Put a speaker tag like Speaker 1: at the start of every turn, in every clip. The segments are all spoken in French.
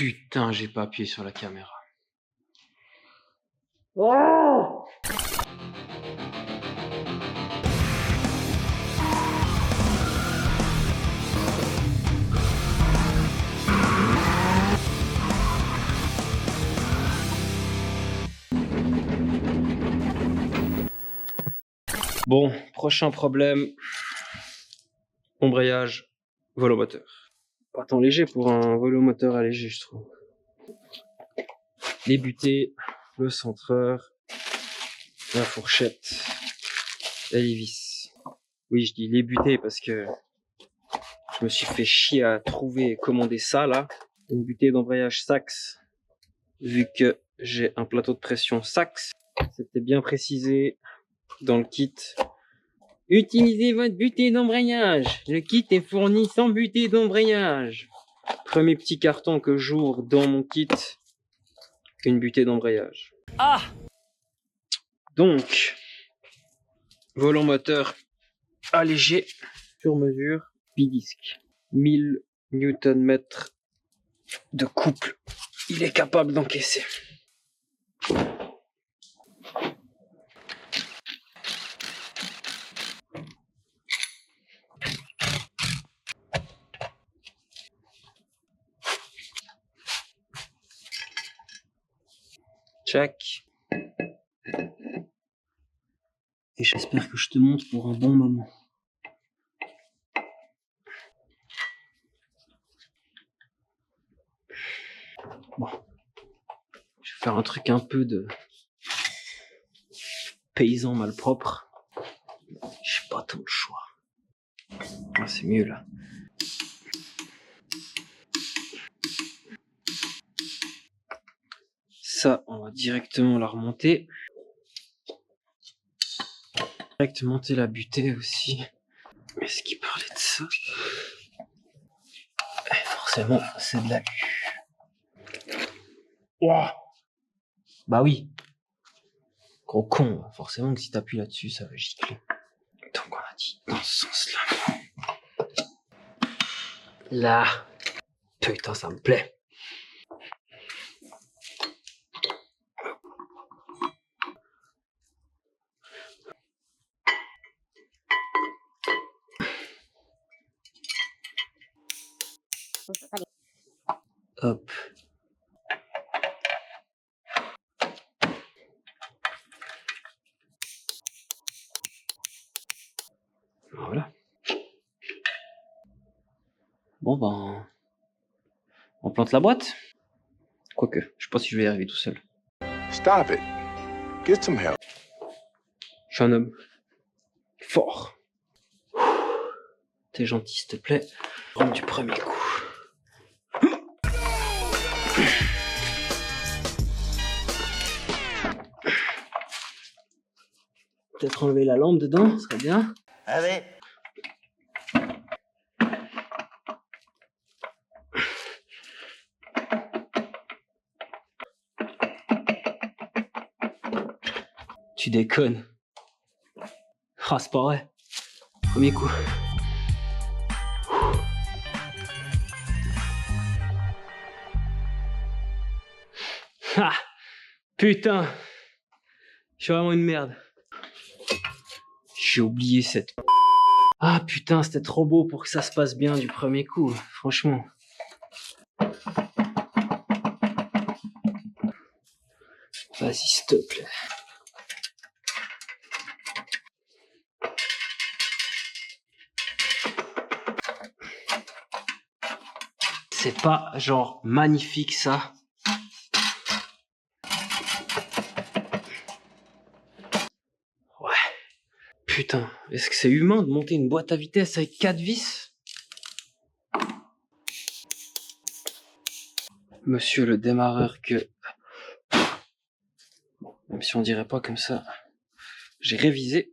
Speaker 1: Putain, j'ai pas appuyé sur la caméra.
Speaker 2: Oh!
Speaker 1: Bon, prochain problème. Embrayage, volomoteur. Pas tant léger pour un volomoteur allégé, je trouve. Les butées, le centreur, la fourchette et les vis. Oui, je dis les butées parce que je me suis fait chier à trouver et commander ça là. Une butée d'embrayage Sachs. Vu que j'ai un plateau de pression Sachs, c'était bien précisé dans le kit. Utilisez votre butée d'embrayage. Le kit est fourni sans butée d'embrayage. Premier petit carton que j'ouvre dans mon kit. Une butée d'embrayage.
Speaker 2: Ah!
Speaker 1: Donc, volant moteur allégé, sur mesure, bidisque. 1000 Nm de couple. Il est capable d'encaisser. Check. Et j'espère que je te montre pour un bon moment. Bon. Je vais faire un truc un peu de paysan malpropre. J'ai pas tant le choix. Ah, c'est mieux là. Ça, on va directement la remonter. Direct monter la butée aussi. Est-ce qu'il parlait de ça? Forcément, c'est de la wow. Bah oui. Gros con, forcément que si t'appuies là-dessus, ça va gicler. Donc on a dit dans ce sens-là. Là. Putain, ça me plaît. Hop. Voilà. Bon ben, on plante la boîte. Quoique, je sais pas si je vais y arriver tout seul.
Speaker 3: Stop it. Get some help.
Speaker 1: Je suis un homme fort. T'es gentil, s'il te plaît. Rentre du premier coup. Peut-être enlever la lampe dedans, ce serait bien.
Speaker 2: Allez.
Speaker 1: Tu déconnes. Ah, c'est pas vrai. Premier coup. Ah, putain. Je suis vraiment une merde. J'ai oublié cette... Ah putain, c'était trop beau pour que ça se passe bien du premier coup, franchement. Vas-y, s'il te plaît. C'est pas genre magnifique ça. Ouais. Putain, est-ce que c'est humain de monter une boîte à vitesse avec 4 vis? Monsieur le démarreur que... Bon, même si on dirait pas comme ça, j'ai révisé.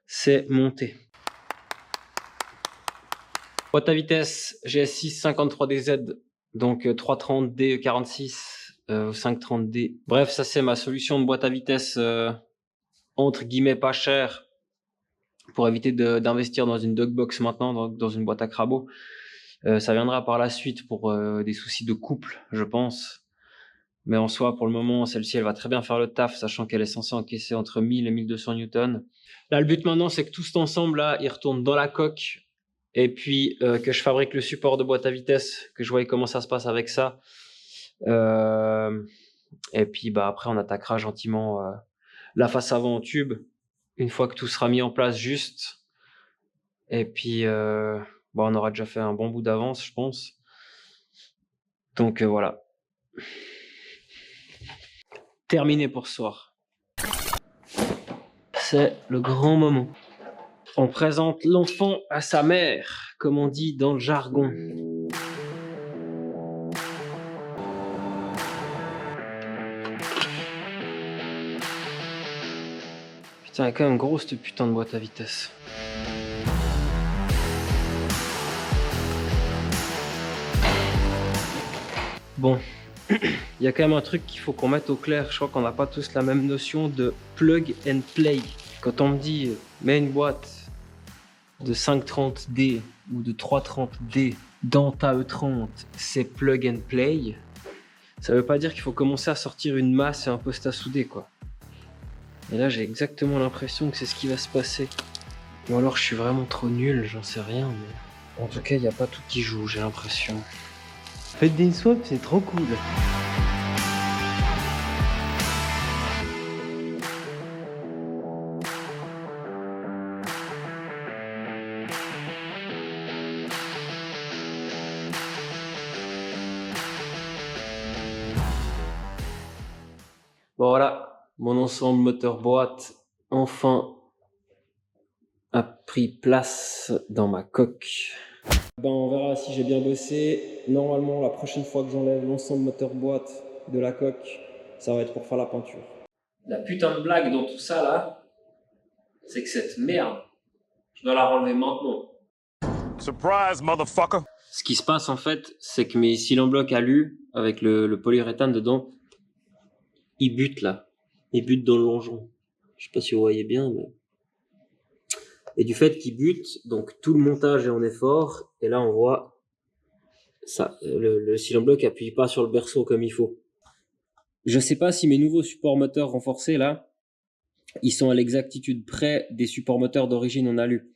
Speaker 1: C'est monté. Boîte à vitesse GS6 53DZ, donc 330D 46, 530D. Bref, ça c'est ma solution de boîte à vitesse entre guillemets pas chère pour éviter d'investir dans une dog box maintenant, dans une boîte à crabot. Ça viendra par la suite pour des soucis de couple, je pense. Mais en soi, pour le moment, celle-ci, elle va très bien faire le taf, sachant qu'elle est censée encaisser entre 1000 et 1200 newtons. Là, le but maintenant, c'est que tout cet ensemble-là, il retourne dans la coque. Et puis, que je fabrique le support de boîte à vitesse, que je voie comment ça se passe avec ça. Et puis, bah, après, on attaquera gentiment la face avant en tube, une fois que tout sera mis en place juste. Et puis, bon, on aura déjà fait un bon bout d'avance, je pense. Donc, voilà. Terminé pour ce soir. C'est le grand moment. On présente l'enfant à sa mère, comme on dit dans le jargon. Putain, elle est quand même grosse cette putain de boîte à vitesse. Bon, il y a quand même un truc qu'il faut qu'on mette au clair. Je crois qu'on n'a pas tous la même notion de plug and play. Quand on me dit mets une boîte de 530D ou de 330D dans ta E30, c'est plug and play. Ça veut pas dire qu'il faut commencer à sortir une masse et un poste à souder, quoi. Et là, j'ai exactement l'impression que c'est ce qui va se passer. Ou alors je suis vraiment trop nul, j'en sais rien, mais en tout cas, il n'y a pas tout qui joue, j'ai l'impression. Faites des swaps, c'est trop cool. Bon voilà, mon ensemble moteur boîte enfin a pris place dans ma coque. Ben, on verra si j'ai bien bossé. Normalement, la prochaine fois que j'enlève l'ensemble moteur boîte de la coque, ça va être pour faire la peinture. La putain de blague dans tout ça là, c'est que cette merde, je dois la renlever maintenant.
Speaker 3: Surprise, motherfucker!
Speaker 1: Ce qui se passe en fait, c'est que mes cylindres blocs alu avec le polyuréthane dedans, ils butent là. Ils butent dans le longeron. Je sais pas si vous voyez bien, mais... Et du fait qu'ils butent, donc tout le montage est en effort. Et là, on voit ça, le cylindre bloc appuie pas sur le berceau comme il faut. Je sais pas si mes nouveaux supports moteurs renforcés là, ils sont à l'exactitude près des supports moteurs d'origine en alu.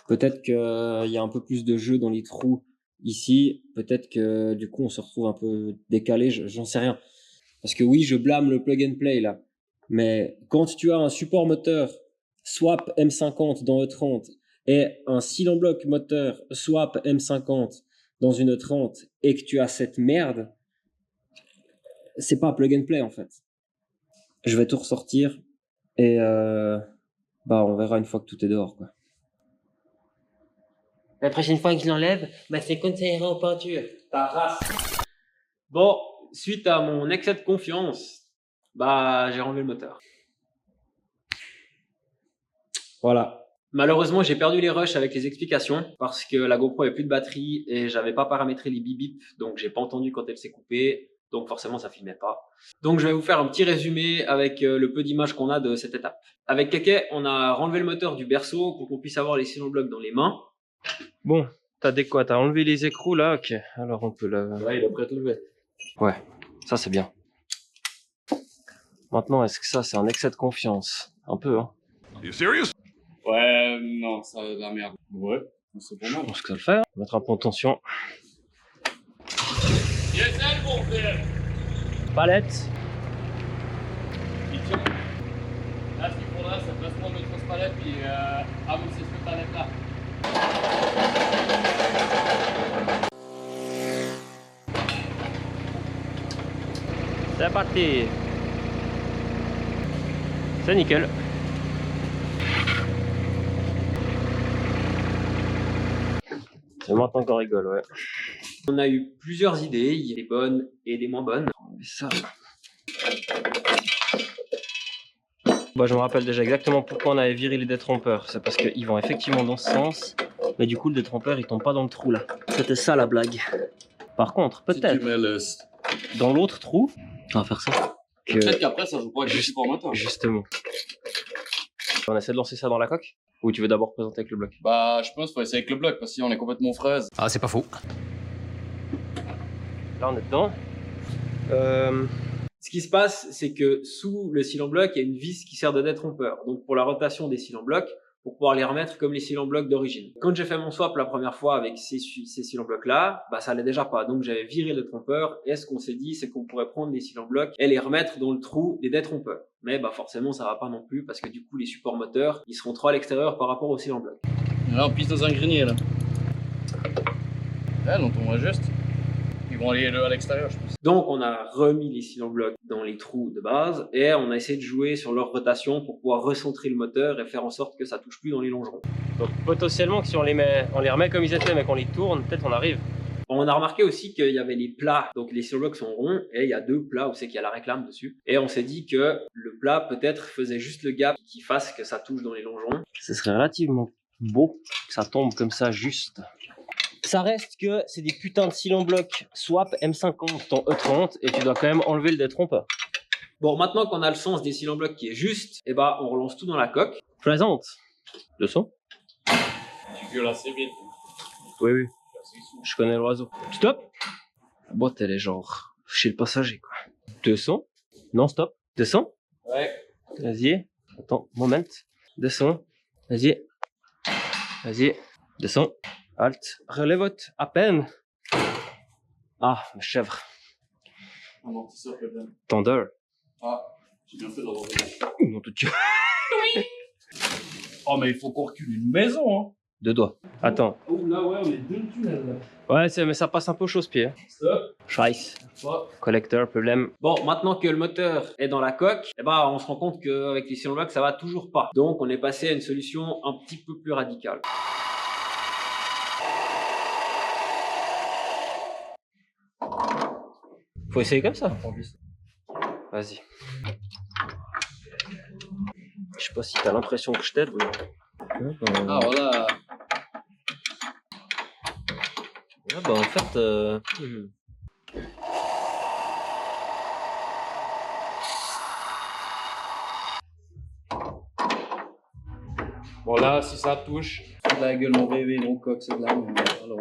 Speaker 1: Peut-être qu'il y a un peu plus de jeu dans les trous ici. Peut-être que du coup on se retrouve un peu décalé. J'en sais rien. Parce que oui, je blâme le plug and play là. Mais quand tu as un support moteur swap M50 dans E30 et un cylindre bloc moteur swap M50 dans une E30 et que tu as cette merde, c'est pas plug and play en fait. Je vais tout ressortir et bah on verra une fois que tout est dehors quoi. La prochaine fois que je l'enlève, bah c'est quand ça ira en peinture. Ta race. Bon, suite à mon excès de confiance, bah j'ai renlevé le moteur. Voilà. Malheureusement, j'ai perdu les rushs avec les explications parce que la GoPro avait plus de batterie et j'avais pas paramétré les bip bip, donc j'ai pas entendu quand elle s'est coupée, donc forcément ça filmait pas. Donc je vais vous faire un petit résumé avec le peu d'images qu'on a de cette étape. Avec Keke, on a renlevé le moteur du berceau pour qu'on puisse avoir les cylindres blocs dans les mains. Bon, t'as enlevé les écrous là, ok. Alors on peut la... Ouais, il est prêt à tout lever. Ouais, ça c'est bien. Maintenant, est-ce que ça c'est un excès de confiance? Un peu, hein.
Speaker 3: You serious?
Speaker 2: Ouais, non, ça va de la merde. Ouais, c'est pour
Speaker 1: Je
Speaker 2: moi.
Speaker 1: pense que ça le fait. On va mettre un peu en tension.
Speaker 2: Yes, mon frère.
Speaker 1: Palette.
Speaker 2: Là, ce qu'il faudra, c'est placement de notre palette puis avancer cette palette là.
Speaker 1: C'est parti. C'est nickel. C'est maintenant qu'on rigole, ouais. On a eu plusieurs idées, il y a des bonnes et des moins bonnes. Ça. Bah, je me rappelle déjà exactement pourquoi on avait viré les détrompeurs. C'est parce qu'ils vont effectivement dans ce sens, mais du coup le détrompeur il tombe pas dans le trou là. C'était ça la blague. Par contre, peut-être
Speaker 2: Si tu mets le...
Speaker 1: dans l'autre trou, on va faire ça.
Speaker 2: Peut-être qu'après ça joue pas avec le support moteur.
Speaker 1: Justement. On essaie de lancer ça dans la coque. Ou tu veux d'abord présenter avec le bloc?
Speaker 2: Bah, je pense qu'il faut essayer avec le bloc, parce que sinon on est complètement fraise.
Speaker 4: Ah, c'est pas faux.
Speaker 1: Là, on est dedans. Ce qui se passe, c'est que sous le cyle en bloc, il y a une vis qui sert de détrompeur. Donc, pour la rotation des cils en bloc, pour pouvoir les remettre comme les cils en bloc d'origine. Quand j'ai fait mon swap la première fois avec ces cils en bloc là, bah ça allait déjà pas. Donc j'avais viré le trompeur et ce qu'on s'est dit, c'est qu'on pourrait prendre les cils en bloc et les remettre dans le trou des détrompeurs. Mais bah forcément ça va pas non plus parce que du coup les supports moteurs, ils seront trop à l'extérieur par rapport aux cils en bloc.
Speaker 2: Et là on pisse dans un grenier là. Ouais, donc on voit juste. Ils vont aller à l'extérieur, je pense.
Speaker 1: Donc on a remis les cils en bloc dans les trous de base et on a essayé de jouer sur leur rotation pour pouvoir recentrer le moteur et faire en sorte que ça touche plus dans les longerons. Donc potentiellement que si on les remet comme ils étaient mais qu'on les tourne, peut-être on arrive. On a remarqué aussi qu'il y avait les plats, donc les cils en bloc sont ronds et il y a deux plats où c'est qu'il y a la réclame dessus. Et on s'est dit que le plat peut-être faisait juste le gap qui fasse que ça touche dans les longerons. Ce serait relativement beau que ça tombe comme ça juste. Ça reste que c'est des putains de cils en bloc swap M50 en E30 et tu dois quand même enlever le détrompeur. Bon, maintenant qu'on a le sens des cils en bloc qui est juste, et bah on relance tout dans la coque. Présente. Le son?
Speaker 2: Tu gueules assez vite.
Speaker 1: Oui, oui. Je connais l'oiseau. Stop. La boîte elle est genre chez le passager quoi. 200. Non, stop. 200.
Speaker 2: Ouais.
Speaker 1: Vas-y. Attends, moment. 200. Vas-y. Vas-y. 200. Halt. Relève-toi à peine. Ah, ma chèvre.
Speaker 2: Un anti-socle bien.
Speaker 1: Thunder.
Speaker 2: Ah, j'ai bien fait d'avoir
Speaker 1: Non, tout Dieu.
Speaker 2: Oh, mais il faut qu'on recule une maison, hein.
Speaker 1: Deux doigts. Attends.
Speaker 2: Oh, là, ouais, on est deux tunnels, là.
Speaker 1: Ouais, mais ça passe un peu au chausse-pied.
Speaker 2: Stop.
Speaker 1: Scheiße.
Speaker 2: Stop.
Speaker 1: Collecteur, problème. Bon, maintenant que le moteur est dans la coque, eh ben, on se rend compte qu'avec les cils en bloc, ça va toujours pas. Donc, on est passé à une solution un petit peu plus radicale. Faut essayer comme ça. Vas-y. Je sais pas si t'as l'impression que je t'aide.
Speaker 2: Ah, voilà.
Speaker 1: Ouais, bah en fait,
Speaker 2: Bon, là, si ça touche, c'est de la gueule, mon bébé, mon coq, c'est de la merde. Alors,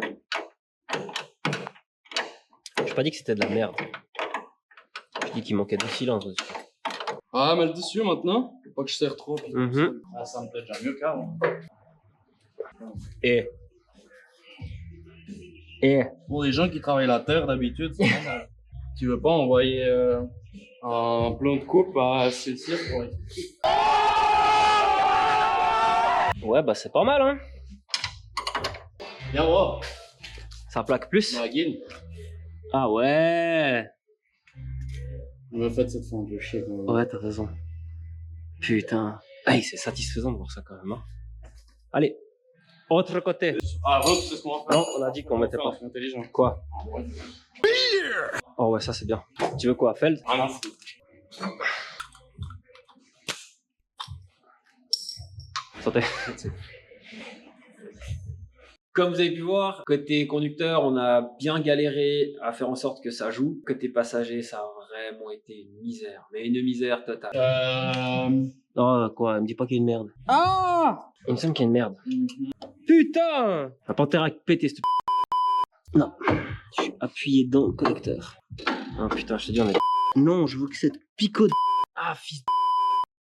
Speaker 1: j'ai pas dit que c'était de la merde. Je dis qu'il manquait de cylindres dessus.
Speaker 2: ah, mais le dessus maintenant, faut pas que je serre trop. Puis
Speaker 1: Mhm.
Speaker 2: Ah, ça me plaît déjà mieux qu'avant.
Speaker 1: Et
Speaker 2: Pour les gens qui travaillent la terre d'habitude, c'est pas mal. Tu veux pas envoyer un plan de coupe à Cécile pour
Speaker 1: ouais, bah c'est pas mal, hein.
Speaker 2: Viens voir,
Speaker 1: Ça plaque plus.
Speaker 2: ma guine.
Speaker 1: Ah ouais.
Speaker 2: On m'a fait cette fente de chier.
Speaker 1: Ouais, t'as raison. Putain. Hey, c'est satisfaisant de voir ça quand même, hein. Allez. Autre côté.
Speaker 2: Ah, Rob, c'est ce qu'on va faire.
Speaker 1: Non, on a dit qu'on mettait pas.
Speaker 2: C'est intelligent.
Speaker 1: Quoi? Oh ouais, ça c'est bien. Tu veux quoi, Feld?
Speaker 2: Ah non, c'est...
Speaker 1: Santé. Comme vous avez pu voir, côté conducteur, on a bien galéré à faire en sorte que ça joue. Côté passager, ça a vraiment été une misère. Mais une misère totale. Oh, quoi? Me dis pas qu'il y a une merde.
Speaker 2: Ah.
Speaker 1: Il me semble qu'il y a une merde. Putain! La panthère a pété cette... Non. Je suis appuyé dans le connecteur. Oh putain, je te dis, on est... Non, je veux que cette pico de... Ah, fils de...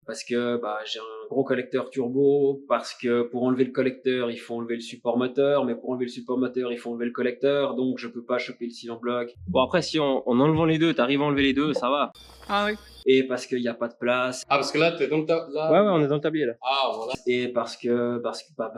Speaker 1: Parce que bah, j'ai un gros collecteur turbo, parce que pour enlever le collecteur, il faut enlever le support moteur, mais pour enlever le support moteur, il faut enlever le collecteur, donc je peux pas choper le cyle en bloc. Bon après, si en enlevant les deux, t'arrives à enlever les deux, ça va.
Speaker 2: Ah oui.
Speaker 1: Et parce qu'il n'y a pas de place.
Speaker 2: Ah, parce que là, t'es donc là.
Speaker 1: Ouais, on est dans le tablier là.
Speaker 2: Ah, voilà.
Speaker 1: Et parce que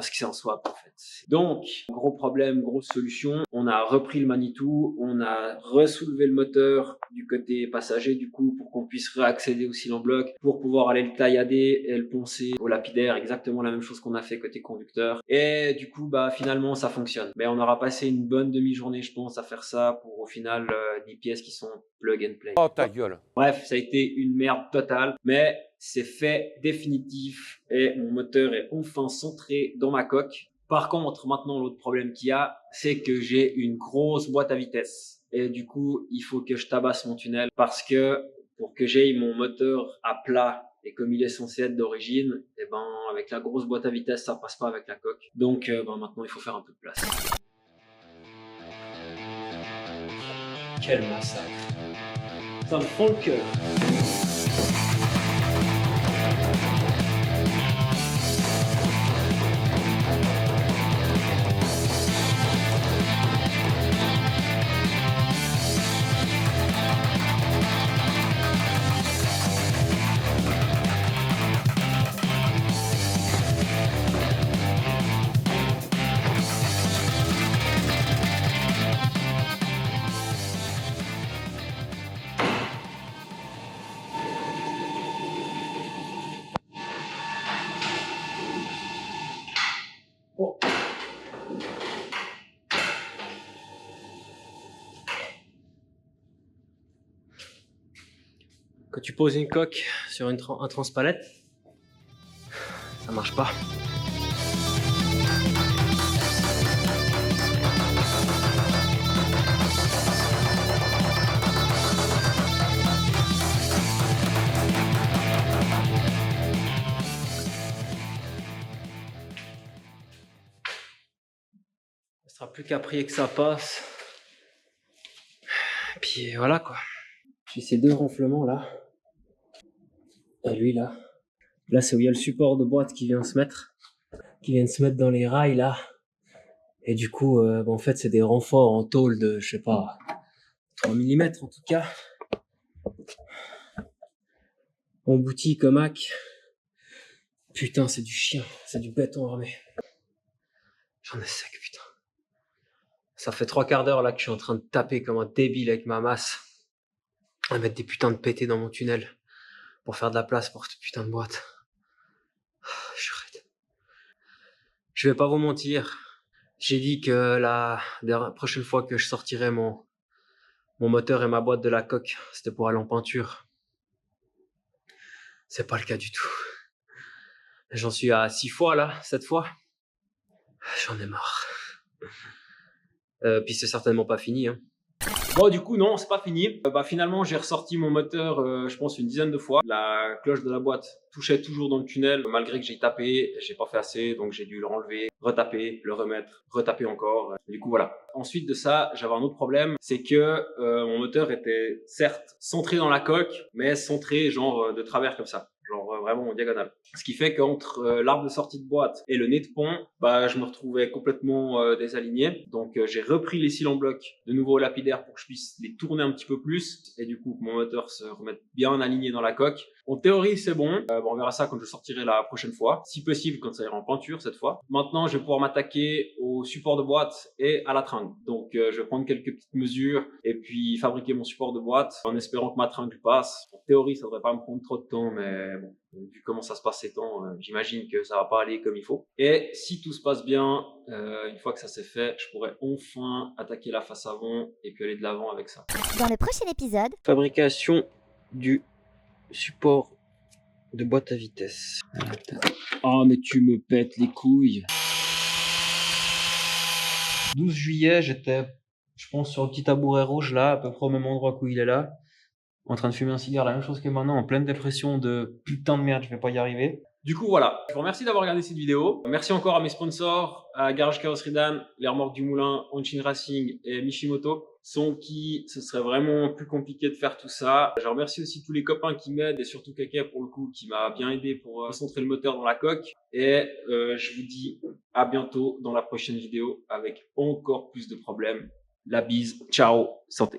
Speaker 1: c'est en swap en fait. Donc, gros problème, grosse solution. On a repris le Manitou, on a ressoulevé le moteur du côté passager du coup pour qu'on puisse réaccéder au cyle en bloc pour pouvoir aller le taillader et le poncer au lapidaire, exactement la même chose qu'on a fait côté conducteur. Et du coup, bah finalement ça fonctionne. Mais on aura passé une bonne demi-journée, je pense, à faire ça pour au final des pièces qui sont plug and play.
Speaker 3: Oh ta gueule.
Speaker 1: Bref, ça a été une merde totale, mais c'est fait définitif et mon moteur est enfin centré dans ma coque. Par contre, maintenant, l'autre problème qu'il y a, c'est que j'ai une grosse boîte à vitesse. Et du coup, il faut que je tabasse mon tunnel parce que pour que j'aie mon moteur à plat Et comme il est censé être d'origine, et ben avec la grosse boîte à vitesse, ça passe pas avec la coque. Donc maintenant il faut faire un peu de place. Quel massacre. Ça me fend le cœur. Oh. Quand tu poses une coque sur un transpalette, ça marche pas. Il ne sera plus qu'à prier que ça passe. Et puis voilà quoi. J'ai ces deux renflements là. Et lui là. Là c'est où il y a le support de boîte qui vient se mettre. Qui vient se mettre dans les rails là. Et du coup, en fait c'est des renforts en tôle de, je sais pas, 3 mm en tout cas. Embouti comme hack. Putain c'est du chien. C'est du béton armé. J'en ai sec putain. Ça fait 3 quarts d'heure là que je suis en train de taper comme un débile avec ma masse. À mettre des putains de pétés dans mon tunnel. Pour faire de la place pour cette putain de boîte. Je suis raide. Je vais pas vous mentir. J'ai dit que la prochaine fois que je sortirai mon moteur et ma boîte de la coque, c'était pour aller en peinture. C'est pas le cas du tout. J'en suis à 6 fois là, 7 fois. J'en ai marre. Puis c'est certainement pas fini. Hein. Bon, du coup, non, c'est pas fini. Finalement, j'ai ressorti mon moteur, je pense, une dizaine de fois. La cloche de la boîte touchait toujours dans le tunnel, malgré que j'ai tapé. J'ai pas fait assez, donc j'ai dû le renlever, retaper, le remettre, retaper encore. Du coup, voilà. Ensuite de ça, j'avais un autre problème. C'est que mon moteur était, certes, centré dans la coque, mais centré, genre, de travers comme ça. Genre vraiment en diagonale. Ce qui fait qu'entre l'arbre de sortie de boîte et le nez de pont, je me retrouvais complètement désaligné. Donc j'ai repris les cils en bloc de nouveau au lapidaire pour que je puisse les tourner un petit peu plus et du coup que mon moteur se remette bien aligné dans la coque. En théorie c'est bon. On verra ça quand je sortirai la prochaine fois. Si possible quand ça ira en peinture cette fois. Maintenant je vais pouvoir m'attaquer au support de boîte et à la tringle. Donc je vais prendre quelques petites mesures et puis fabriquer mon support de boîte en espérant que ma tringle passe. En théorie ça devrait pas me prendre trop de temps mais bon, vu comment ça se passe ces temps, j'imagine que ça va pas aller comme il faut. Et si tout se passe bien, une fois que ça c'est fait, je pourrais enfin attaquer la face avant et puis aller de l'avant avec ça.
Speaker 4: Dans le prochain épisode,
Speaker 1: fabrication du support de boîte à vitesse. Oh mais tu me pètes les couilles. 12 juillet, j'étais, je pense, sur le petit tabouret rouge là, à peu près au même endroit où il est là. En train de fumer un cigare, la même chose que maintenant, en pleine dépression de putain de merde, je vais pas y arriver. Du coup, voilà. Je vous remercie d'avoir regardé cette vidéo. Merci encore à mes sponsors, à Garage Carrosserie Dan, les remorques du Moulin, Hanshin Racing et Mishimoto, sans qui ce serait vraiment plus compliqué de faire tout ça. Je remercie aussi tous les copains qui m'aident et surtout Kaka pour le coup, qui m'a bien aidé pour concentrer le moteur dans la coque. Et je vous dis à bientôt dans la prochaine vidéo avec encore plus de problèmes. La bise. Ciao. Santé.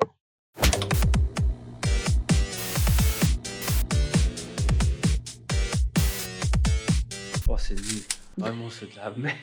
Speaker 1: Oh, c'est nul. Vraiment, c'est de la merde.